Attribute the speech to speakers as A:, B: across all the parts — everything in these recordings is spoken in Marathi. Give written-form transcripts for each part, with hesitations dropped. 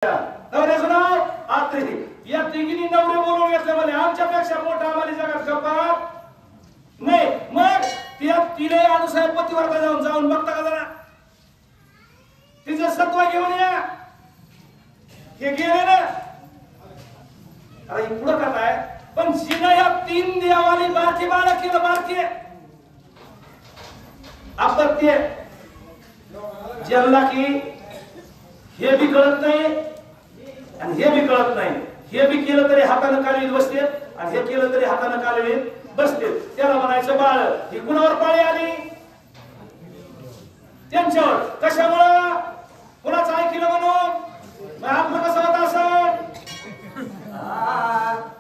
A: नवऱ्याचं नाव आत्री. या तिघींनी नवरे बोलवून घेतले म्हणे आमच्यापेक्षा मोठा आम्हाला जगात कपात नाही. मग तिले अनुसार पतिवर्ता जाऊन बघता का जरा तिचं सत्व घेऊन या. हे गेले ना अरे पुढं का काय पण जिनं या 3 देवाली बारकी बाळा केलं बारके अपत्य जन्मला की हे बी कळत नाही आणि हे बी कळत नाही. हे बी केलं तरी हाताने कालवीत बसते आणि हे केलं तरी हाताने कालवीत बसते. त्याला म्हणायचं बाळ ही कुणावर पाळी आली त्यांच्यावर. कशामुळं कुणाचं ऐकलं म्हणून आपलं कसं होत असं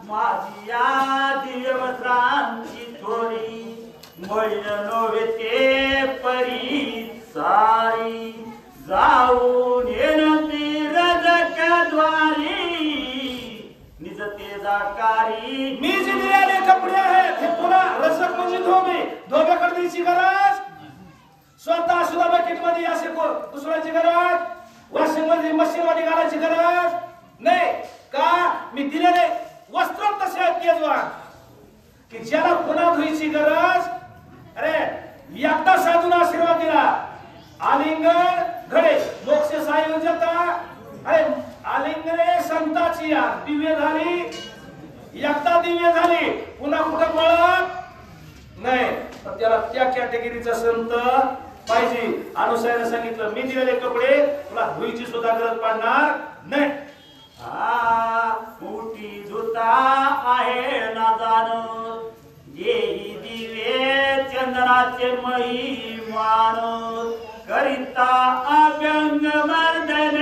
B: माझी यादी वस्त्रांची थोडी मळीन नव्हे ते परी सारी जाऊन येणती रजकद्वारी निजते जाकारी.
A: मी जे दिलेले कपडे आहेत हे पुन्हा रजक म्हणजे धोबे धोब्याकडे द्यायची गरज स्वतः सुद्धा बकेट मध्ये असे दुसऱ्याची गरज वॉशिंग मध्ये मशीन मध्ये घालायची गरज नाही का. मी दिलेले वस्त्र तसे आहेत केजवान की ज्याला पुन्हा धुईची गरज. अरे एकदा साधून आशीर्वाद दिला आलिंगन घडे मोक्ष सायुज्यता. अरे आलिंगने संताची या दिव्य झाली एकदा दिव्य झाली पुन्हा कुठं पळत नाही. तर त्याला त्या कॅटेगरीचा संत पाहिजे. अनुसायाने सांगितलं मी दिलेले कपडे तुला धुईची सुद्धा गरज पडणार नाही.
B: मोठी धुता आहे ना जाण येही दिवे चंद्राचे महिमान करिता अभ्यंग मर्दन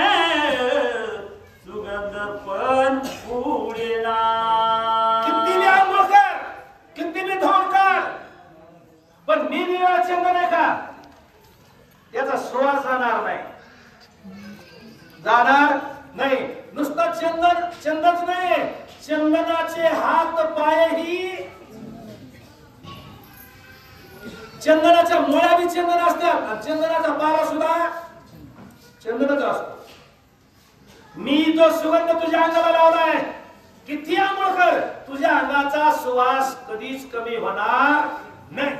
B: सुगंध पण उडेना.
A: किती बी आंघोळ कर किती बी धुवून काढ पण मी दिलेला चंदन आहे का याचा सुवास जाणार नाही जाणार नाही. नुसतं चंदनच नाही चंदनाचे हात पायही चंदनाच्या मुळ्या बी चंदन असतात आणि चंदनाचा पाला सुद्धा चंदनच असतो. मी तो सुगंध तुझ्या अंगाला लावलाय किती आंघोळ कर तुझ्या अंगाचा सुवास कधीच कमी होणार नाही.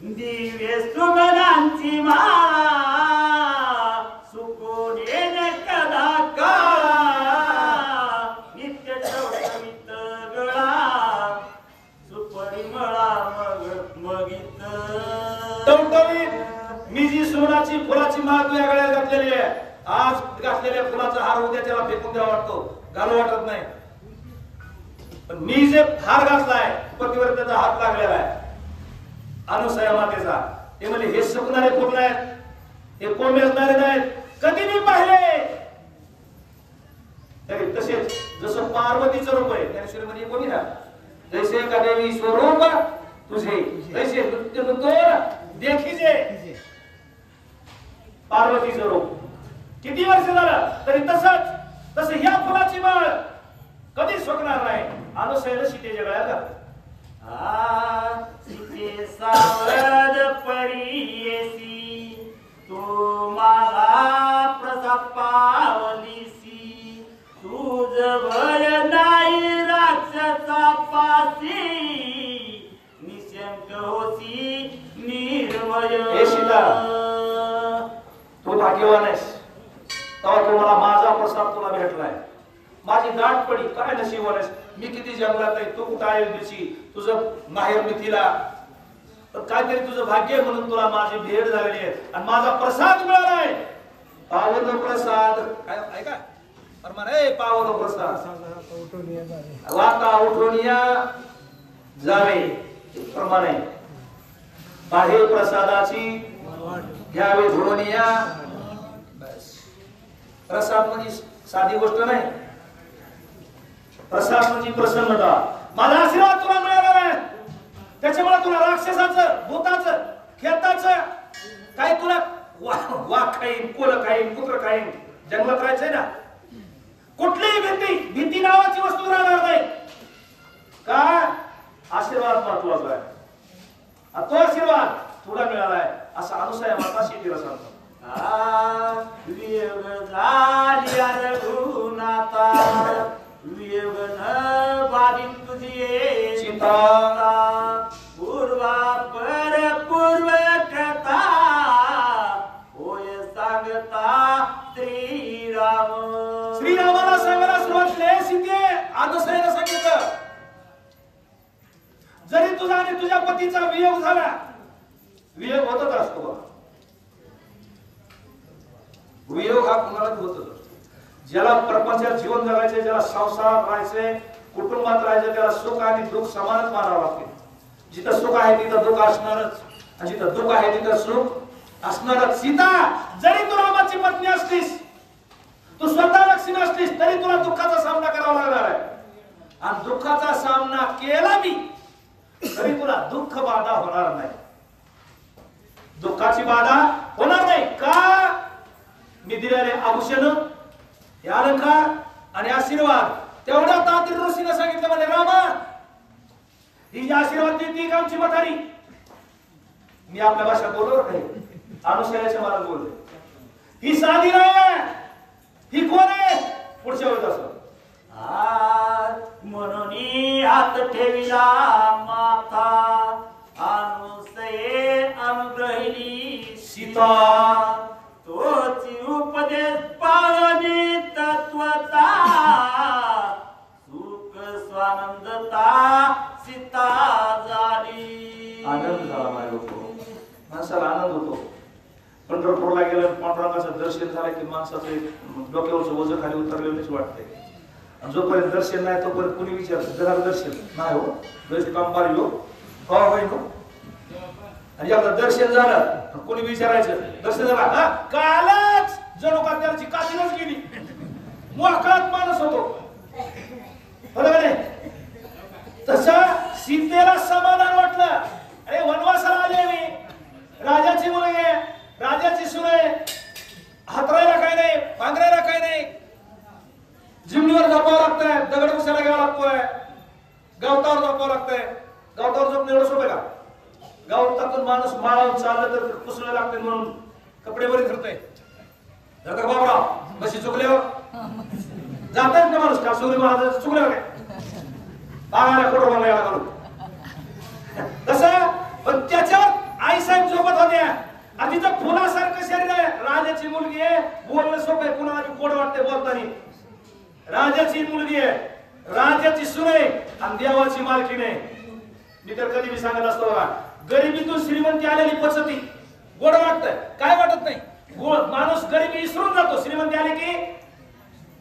B: दिव्य सुगंधांची माळा सुकून येणे कदा काळा नित्य टवटवीत गळा सुपरिमळा मगित
A: टवटवीत. मी जी सोनाची फुलाची माळ तुझ्या गळ्यात घातलेली आहे आज घातलेल्या फुलाचा हार उद्या त्याला फेकून द्यावा वाटतो घालू वाटत नाही. पण मी जे हार घातलाय पतीवर त्याचा हात लागलेला आहे अनुसया मातेचा. ते म्हणजे हे सुकणारे फुल नाहीत हे कोमेजणारे नाहीत कधी मी पाहिले तरी तसेच जसं पार्वतीचं रूप आहे ज्ञानेश्वरी मध्ये कोणी ना जैसे का देवी स्वरूप तुझे तैसे नृत्य नृत्य देखीजे पार्वतीचं रूप. किती वर्ष झालं तरी तसं ह्या फुलाची माळ कधी सुकणार नाही. अनुसयाला सीतेच्या गळ्यात घातली.
B: सीते सावध परीयसी तू मला प्रसाद पावलीसी तू जवळ नाही राक्षसा पासी निशंक होसी निर्भय.
A: हे सीता तू भाग्यवान आहेस तेव्हा तू मला माझा प्रसाद तुला भेटलाय. माझी दाट पडी काय नशीबवान आहेस. मी किती जंगलात आहे तू कुठं अयोध्येची तुझं माहेर मिथिला तर काहीतरी तुझं भाग्य म्हणून तुला माझी भेट झालेली आहे आणि माझा प्रसाद मिळालाय. पावन प्रसाद काय ऐका परमान पावन प्रसाद वाता उठून या जावे प्रमाणे बाहे प्रसादाची घ्यावे धुळून या. बस प्रसाद म्हणजे साधी गोष्ट नाही. प्रसाद म्हणजे प्रसन्नता. माझा आशीर्वाद तुला मिळाला नाही त्याच्यामुळे तुला राक्षसाचं भूताचं खेताचं काय तुला वाघ खाईन कोल खाईन कुत्र खाईन जंगलात राहायचंय ना. कुठलीही भीती नावाची वस्तू राहणार नाही का. आशीर्वाद महत्वाचा आहे. तो आशीर्वाद तुला मिळालाय असा अनुसया माता सीतेला सांगतो.
B: वियोग झाली रघुनाथा वियोग न बाधित तुझी
A: सीता
B: पूर्वा पर पूर्व कथा होय सांगता
A: श्रीरामाला सांगायला सुरुवात केली. सीते आदर्शाला सांगितलं जरी तुझा आणि तुझ्या पतीचा वियोग झाला, वियोग होतच असतो बघा. वियोग हा कुणालाच होतो. ज्याला प्रपंचात जीवन जगायचे, ज्याला संसारात राहायचे, कुटुंबात राहायचं, त्याला सुख आणि दुःख समानच मानावं लागते. जिथं सुख आहे तिथं दुःख असणारच, आणि जिथं दुःख आहे तिथं सुख असणारच. सीता जरी तू रामाची पत्नी असलीस, तू स्वतः लक्ष्मी असलीस, तरी तुला दुःखाचा सामना करावा लागणार आहे. आणि दुःखाचा सामना केला मी तरी तुला दुःख बाधा होणार नाही. दुःखाची बाधा होणार नाही. का? मी दिलेले आभूषण, हे अलंकार आणि आशीर्वाद तेवढ्या तांत्रिक ऋषीने सांगितलं म्हणे रामा ही जी आशीर्वाद देते आमची म्हातारी. मी आपल्या भाषा बोलवर नाही, अनुसयाच्या मला बोलले. ही साधी नाही, ही कोण आहे? पुढच्या वेळेस असं
B: म्हणून हात ठेविला माथा अनुसये अनुग्रहिली सीता तोची उपदेश पावनी तत्वता सुख स्वानंदता सीता झाली.
A: आनंद झाला माझ्या लोक, माणसाला आनंद होतो. पंढरपूरला गेलं, पांडुरंगाचं दर्शन झालं की माणसाचं डोक्यावरचं वजन खाली उतरलेलंच वाटतंय. जोपर्यंत दर्शन नाही तोपर्यंत कुणी विचारतं जरा दर्शन नाही हो, दर्शन काम पार येऊ हो नो. आणि आता दर्शन झालं कोणी विचारायचं दर्शन झालं हा कालच जणू का त्याची कातीनच गेली, मोकळात माणूस होतो. बरोबर आहे. तसं सीतेला समाधान वाटलं. अरे वनवासाला आले मी, राजाची मुलगी, राजाची सुने, हातरायला काय नाही, पांघरायला काय नाही, जिमणीवर झोपावं लागतंय, दगड उसायला घ्यावा लागतोय, गवतावर झोपावं लागतंय. गवतावर झोपणं एवढं सोपं का? गवतातून माणूस माळावर चाललं तर पुसलं लागतंय म्हणून कपडे वरी धरतोय. जातात बाबराव बशी चुकल्यावर जातात ना माणूस का सुरी महाराज चुकल्यावर काय पाहायला कुठं मला घालून तसं. पण त्याच्यावर आईसाहेब झोपत होत्या. आणि तिचं फुलासारखं शरीर आहे, राजाची मुलगी आहे, बोलणं सोपं आहे, कुणाला गोड वाटते बोलताना. राजाची मुलगी आहे, राजाची सून आहे आणि देवाची मालकीण आहे. मी तर कधी मी सांगत असतो बघा, गरिबीतून श्रीमंती आलेली पचती गोड वाटतंय, काय वाटत नाही. माणूस गरिबी विसरून जातो, श्रीमंती आली की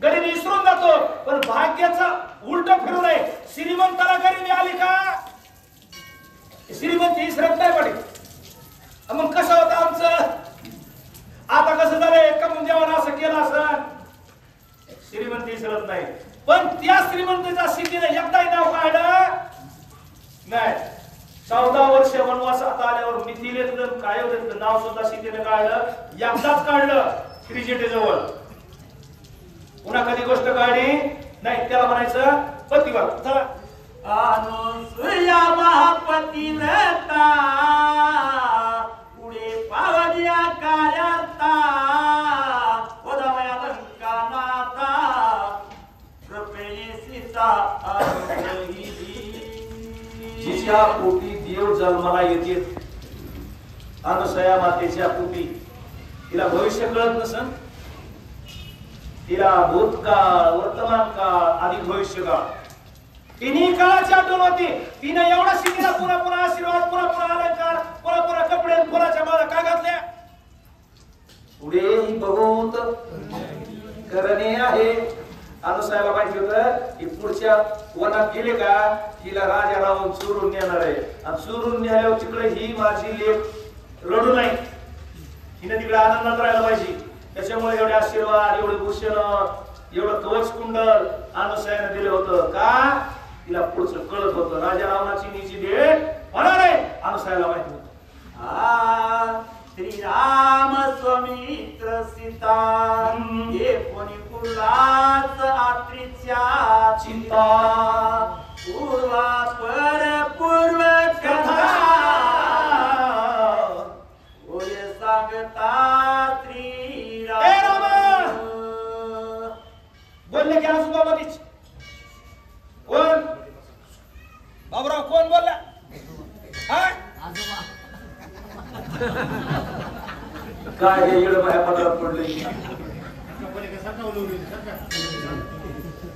A: गरिबी विसरून जातो. पण भाग्याचा उलट फिरू नये. श्रीमंताला गरिबी आली का श्रीमंती विसरत नाही पडे. मग कसं होतं आमचं आता, कसं झालंय का म्हणजे असं केलं असं श्रीमंती विसरत नाही. पण त्या श्रीमंतीचा सीतेने एकदाही नाव काढलं नाही. 14 वर्ष वनवासात आल्यावर मिथिलेतलं काय होतं नाव सुद्धा सीतेने काढलं, एकदाच काढलं त्रिजटेजवळ. पुन्हा कधी गोष्ट काढली नाही. त्याला म्हणायचं पतिव्रता.
B: अनुसया महापतिव्रता पुढे पावल्या कार्याता उदमया लंकानाथा कृपेने सीता अनुग्रहिली.
A: जिच्या पोटी देव जन्माला येते, अनुसया मातेच्या पोटी, तिला भविष्य कळत नसन, तिला भूतकाळ वर्तमान काळ आधी भविष्य काळ तिन्ही काळाची आठवण होती. तिने एवढा शिकला, पुन्हा पुन्हा आशीर्वाद, पुन्हा पुन्हा अलंकार, पुन्हा पुन्हा कपडे, फुलाच्या माळा का घातल्या. पुढे ही भगवंत करणे आहे. अनुसयाला माहिती होतं की पुढच्या वनात गेले का तिला राजा रावून चोरून नेणार आहे. आणि चोरून नेल्यावर तिकडे ही माझी लेक रडू नाही, हिने तिकडे आनंदात राहायला पाहिजे. त्याच्यामुळे एवढे आशीर्वाद, एवढे भूषण, एवढं कवच कुंडल अनुसयाने दिलं होतं. का तिला पुढचं कळत होतं राजा रावणाची नीची भेट होणार आहे. अनुसयाला माहिती होतं.
B: श्रीराम स्वमित्र सीता ये कोणी कुलाच आत्रीच्या चिंता पूर्वा पर पूर्व कथा होय सांगता
A: बोलले की आजोबामध्येच कोण बाबराव कोण बोलला हा काय हे येड बाया पदरात पडले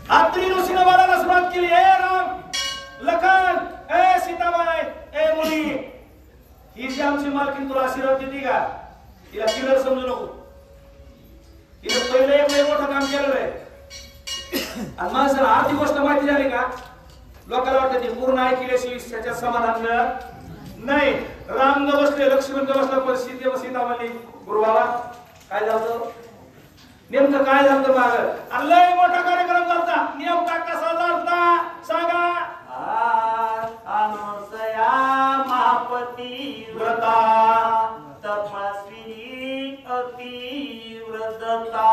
A: अत्रि ऋषीने बोलायला सुरुवात केली ए राम लखन ए सीताबाई ए मुली ही जी आमची मालकीन तुला आशीर्वाद देते का तिला किलर समजू नको तिने पहिले एक लय मोठं काम केलेलं आहे आणि माणसाला आधी गोष्ट माहिती झाली का लोकांना वाटतं ती पूर्ण ऐकल्याशिवाय त्याच्या समाधान मिळत नाही राम न बसले लक्ष्मण न बसला पण सीता म्हणली गुरुबाबा काय झालं नेमकं काय झालं माग लय मोठा कार्यक्रम झाला नेमका कसा झाला सांगा
B: अनुसया महापती व्रता तपस्विनी अतिव्रतता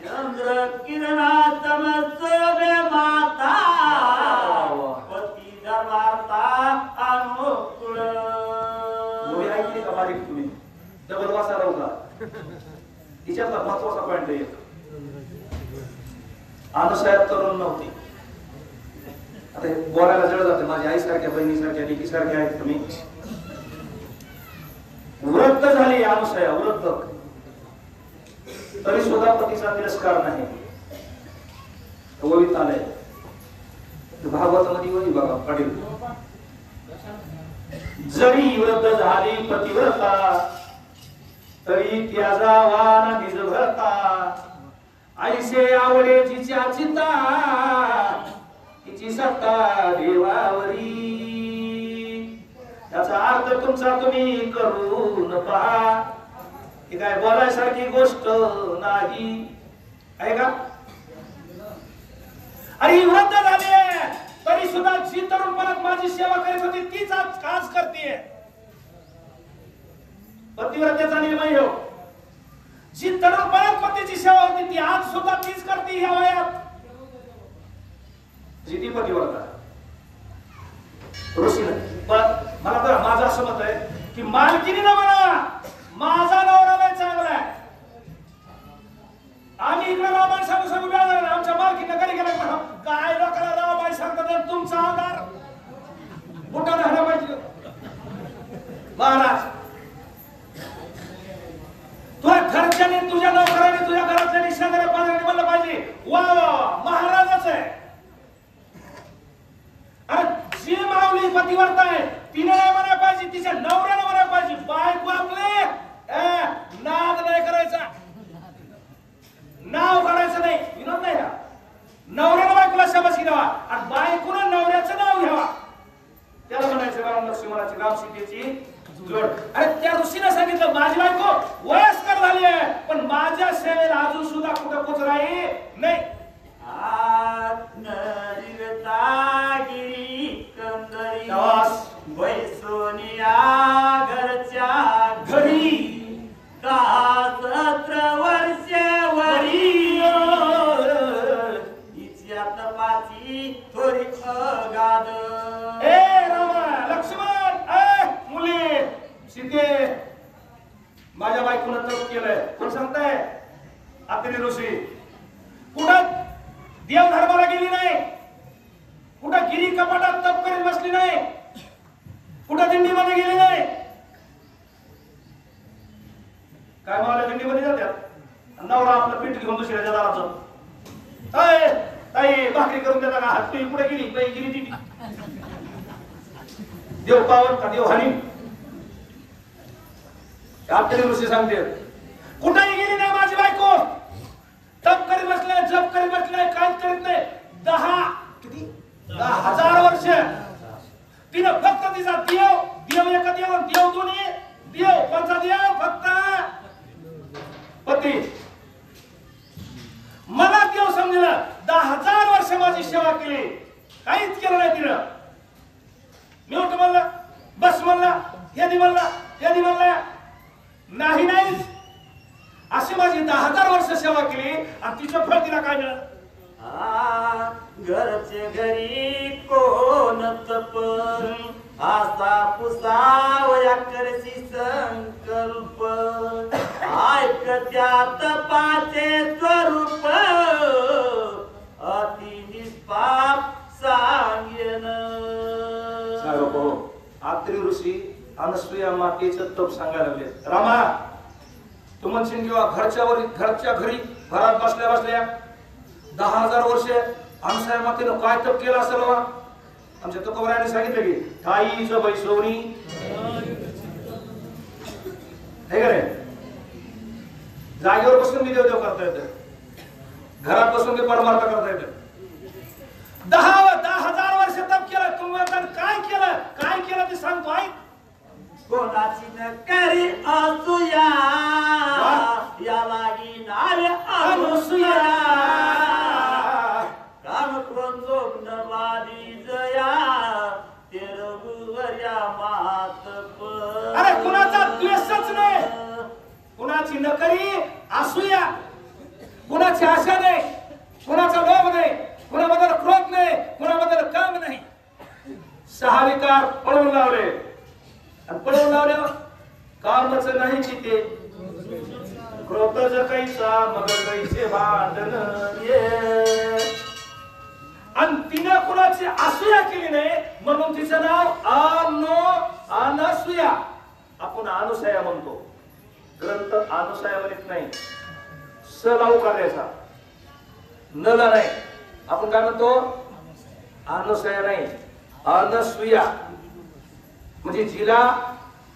B: चंद्र किरणातमसवे माता पती धर्मार्था अनुकूल
A: तुम्ही ऐकली का बारीक तुम्ही डबल वासा राहू का तिच्यातला महत्वाचा पॉइंट आहे अनुसया तरुण नव्हती आता बोलायला जळ जाते माझ्या आईसारख्या बहिणीसारख्या लेकीसारख्या आहेत तुम्ही वृद्ध झाली अनुसया वृद्ध तरी सुद्धा पतीचा तिरस्कार नाही ओवीत आलंय भागवत मध्ये वही बघा पडेल जरी वृद्ध झाली पतिव्रता तरी त्याचा वाना निज भरता ऐसे आवडे जिच्या चिता तिची सत्ता देवावरी याचा अर्थ तुमचा तुम्ही करून पहा ही काय बोलायसारखी गोष्ट नाही आहे का अरे वृद्ध झाली तरी सुद्धा जी तरुणपणात माझी सेवा करीत होती तीच आज करते पतिव्रतेचा निर्णय हो जी तरुणपणात पतीची सेवा होती ती आज सुद्धा तीच करते ह्या वयात जी पतिव्रता ऋषीने पण मला तर माझं असं मत आहे की मालकीने म्हणा माझा नवरा लय चांगला आहे आम्ही इकडे रामायण सांगू सांगू मिळालं आमच्या मालकीने घरी गेला काय लोकांना रामायण सांगतात तुमचा आधार मोठा राहणं पाहिजे महाराज तुझ्या घरच्याने तुझ्या नोकराने तुझ्या घरातल्या शेजाऱ्या पाजाऱ्याने म्हणलं पाहिजे वा वा महाराजच आहे अरे जी माऊली पतिव्रता आहे तिने नाही म्हणायला पाहिजे तिच्या नवऱ्याने म्हणायला पाहिजे बायको आपले नाद नाही करायचा नाव काढायचं नाही विनोद नाही ना नवऱ्याने बायकोला शाबासकी द्यावा आणि बायकोनं नवऱ्याचं नाव घ्यावा त्याला म्हणायचं राम लक्ष्मणाची राम सीतेची जोड अरे त्या ऋषीने सांगितलं माझी बायको वयस्कर झाली आहे पण माझ्या सेवेला अजून सुद्धा कुठं पोचराई नाही
B: वैसोनिया घरच्या घरी 17 वर्षावरी हिची तपाची थोडी अगाध
A: ए रामा लक्ष्मण ए मुली सीते माझ्या बायकोनं तप केलंय कोण सांगताय अत्रि ऋषी कुठं देव धर्माला गेली नाही कुठं गिरी कपाटात तप करीत बसली नाही कुठं दिंडीमध्ये गेली नाही काय मला दिंडीमध्ये जात्यात नवरा आपलं पीठ घेऊन दुसऱ्याच्या दाराचं अय ताई भाकरी करून देता का हात पुढे गेली बाई गेली ती देव पावन का देव हानी अत्रि ऋषी सांगते कुठेही गेली नाही माझी बायको तप करीत बसलाय जप करीत बसलाय काहीच करीत नाही 10,000 वर्ष तिनं फक्त तिचा देव एका देव देव दोन्ही देव कोणता देव फक्त पती मला देव समजलं 10,000 वर्ष माझी सेवा केली काहीच केलं नाही तिनं मी उठ म्हणलं बस म्हणला हे म्हणला नाही नाही अशी माझी 10,000 वर्ष सेवा केली आणि तिचं फळ तिला काय मिळालं
B: घरचे घरी कोण तप आसा पुसावया करसी संकल्प ऐक त्या तपाचे स्वरूप
A: अनसूया मातेचं तप सांगायला लागले. रामा तू म्हणशील किंवा घरच्या घरी घरात बसल्या बसल्या 10,000 वर्षे अनसूया मातेनं काय तप केलं असेल बाबा. आमच्या तुकोबरायाने सांगितलं की ताईचं बैसवणी हे का रे, जागेवर बसून मी देवदेव करता येतं, घरात बसून मी परमार्थ करता येतं. 10,000 वर्ष तप केलं. तुम्ही काय केलं, काय केलं ते सांगतो ऐक.
B: कोणाची न करी असूया याला नावे अनसूया काम क्रोध लोभ न वादी जया ते रघुवर्या मातप.
A: अरे कुणाचा द्वेषच नाही, कुणाची नकरी असूया, कुणाची आशा नाही, कुणाचा लोभ नाही, कुणाबद्दल क्रोध नाही, कुणाबद्दल काम नाही. 6 विकार पळवून लावले आणि पळवून लावल्यावर कामच नाही की ते क्रोधच कैसा मग कैसे भांडण ये. आणि तिने कुणाची असूया केली नाही म्हणून तिचं नाव अनसूया. आपण अनुसया म्हणतो, ग्रंथ अनुसया म्हणत नाही. स लावू करायचा, नला नाही. आपण काय म्हणतो अनुसया नाही, अनसूया. म्हणजे जिला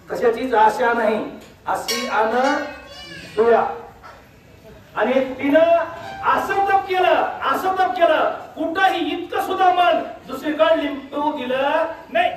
A: कशाचीच आशा नाही अशी अनसूया. आणि तिनं असं तप केलं कुठंही इतकं सुद्धा मन दुसरीकडे लिंबू दिलं नाही.